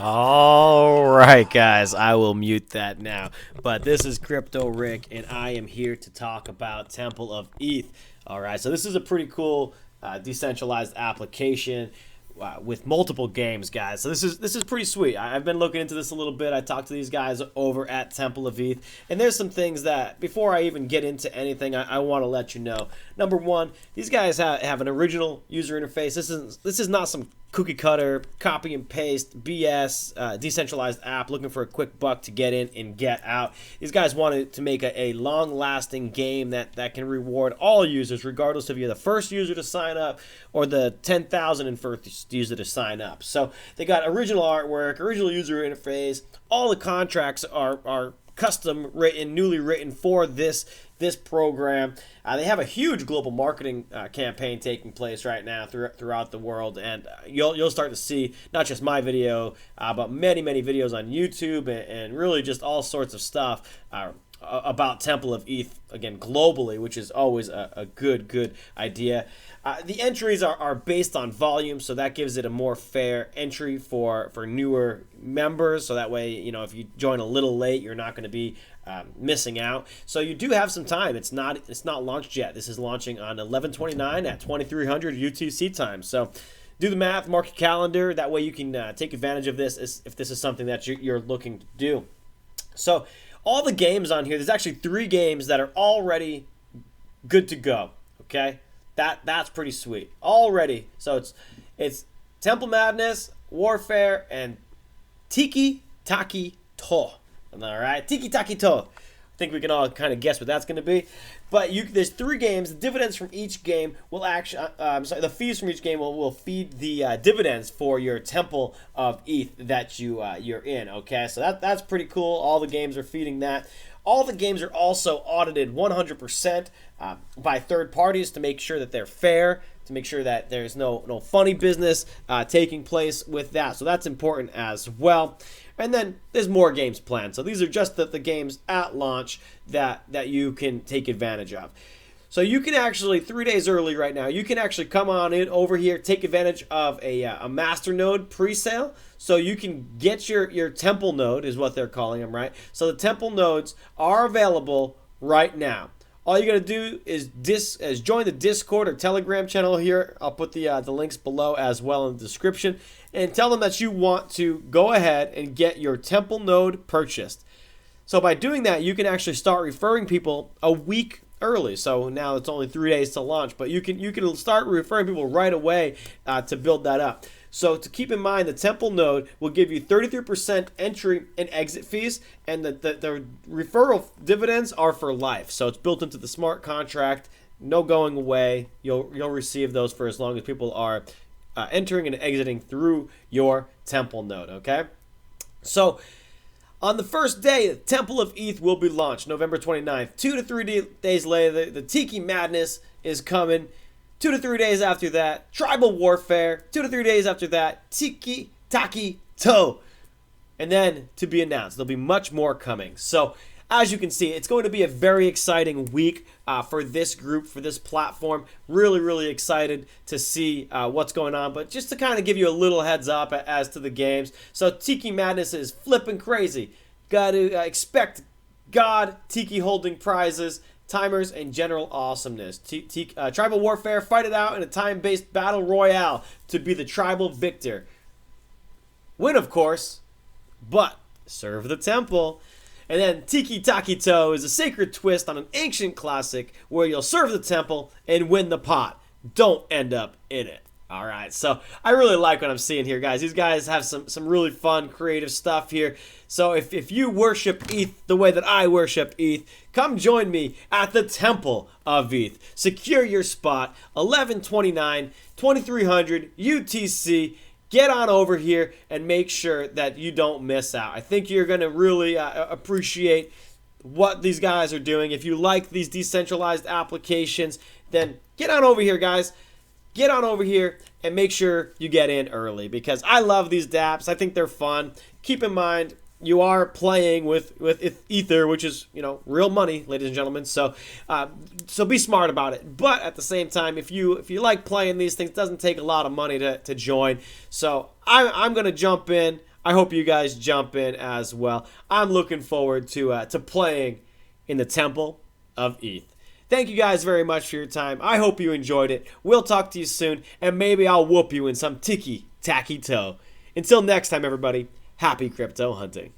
All right, guys, I will mute that now. But this is Crypto Rick, and I am here to talk about Temple of ETH. All right, so this is a pretty cool decentralized application with multiple games, guys. So this is pretty sweet. I've been looking into this a little bit. I talked to these guys over at Temple of ETH, and there's some things that before I even get into anything, I want to let you know. Number one, these guys have an original user interface. This is not some cookie cutter, copy and paste, BS, decentralized app looking for a quick buck to get in and get out. These guys wanted to make a long-lasting game that can reward all users, regardless if you're the first user to sign up or the 10,000 and first user to sign up. So they got original artwork, original user interface. All the contracts are custom written, newly written for this program. They have a huge global marketing campaign taking place right now throughout the world, and you'll start to see not just my video, but many videos on YouTube and really just all sorts of stuff about Temple of ETH, again, globally, which is always a good idea. The entries are based on volume, so that gives it a more fair entry for newer members. So that way, if you join a little late, you're not going to be missing out. So you do have some time. It's not launched yet. This is launching on 11/29 at 2300 UTC time. So do the math, mark your calendar. That way you can take advantage of this if this is something that you're looking to do. So all the games on here, there's actually 3 games that are already good to go. Okay, that's pretty sweet already. So it's Temple Madness, Warfare, and Tiki Taki To. All right, Tiki Taki To. I think we can all kind of guess what that's going to be. But there's 3 games. The dividends from each game will actually, the fees from each game will feed the dividends for your Temple of ETH that you're in. Okay, so that's pretty cool. All the games are feeding that. All the games are also audited 100% by third parties to make sure that they're fair, to make sure that there's no funny business taking place with that. So that's important as well. And then there's more games planned. So these are just the games at launch that you can take advantage of. So you can actually, 3 days early right now, you can actually come on in over here, take advantage of a masternode pre-sale. So you can get your temple node, is what they're calling them, right? So the temple nodes are available right now. All you got to do is join the Discord or Telegram channel here. I'll put the links below as well in the description. And tell them that you want to go ahead and get your temple node purchased. So by doing that, you can actually start referring people a week early. So now it's only 3 days to launch, but you can start referring people right away to build that up. So to keep in mind, the Temple node will give you 33% entry and exit fees, and the referral dividends are for life. So it's built into the smart contract, no going away. You'll receive those for as long as people are entering and exiting through your Temple node. Okay, so on the first day, the Temple of ETH will be launched, November 29th. 2 to 3 days later, the Tiki Madness is coming. 2 to 3 days after that, Tribal Warfare. 2 to 3 days after that, Tiki Taki To. And then, to be announced, there'll be much more coming. So, as you can see, it's going to be a very exciting week for this group, for this platform. Really excited to see what's going on. But just to kind of give you a little heads up as to the games. So, Tiki Madness is flipping crazy. Got to expect God Tiki holding prizes, timers, and general awesomeness. Tribal Warfare, fight it out in a time-based battle royale to be the tribal victor. Win, of course, but serve the temple. And then Tiki Taki To is a sacred twist on an ancient classic where you'll serve the temple and win the pot. Don't end up in it. All right, so I really like what I'm seeing here, guys. These guys have some really fun, creative stuff here. So if you worship ETH the way that I worship ETH, come join me at the Temple of ETH. Secure your spot, 11/29, 2300 UTC. Get on over here and make sure that you don't miss out. I think you're going to really appreciate what these guys are doing. If you like these decentralized applications, then get on over here, guys. Get on over here and make sure you get in early because I love these dApps. I think they're fun. Keep in mind, you are playing with Ether, which is, real money, ladies and gentlemen. So be smart about it. But at the same time, if you like playing these things, it doesn't take a lot of money to join. So I'm going to jump in. I hope you guys jump in as well. I'm looking forward to playing in the Temple of ETH. Thank you guys very much for your time. I hope you enjoyed it. We'll talk to you soon, and maybe I'll whoop you in some tiki-tacky-toe. Until next time, everybody, happy crypto hunting.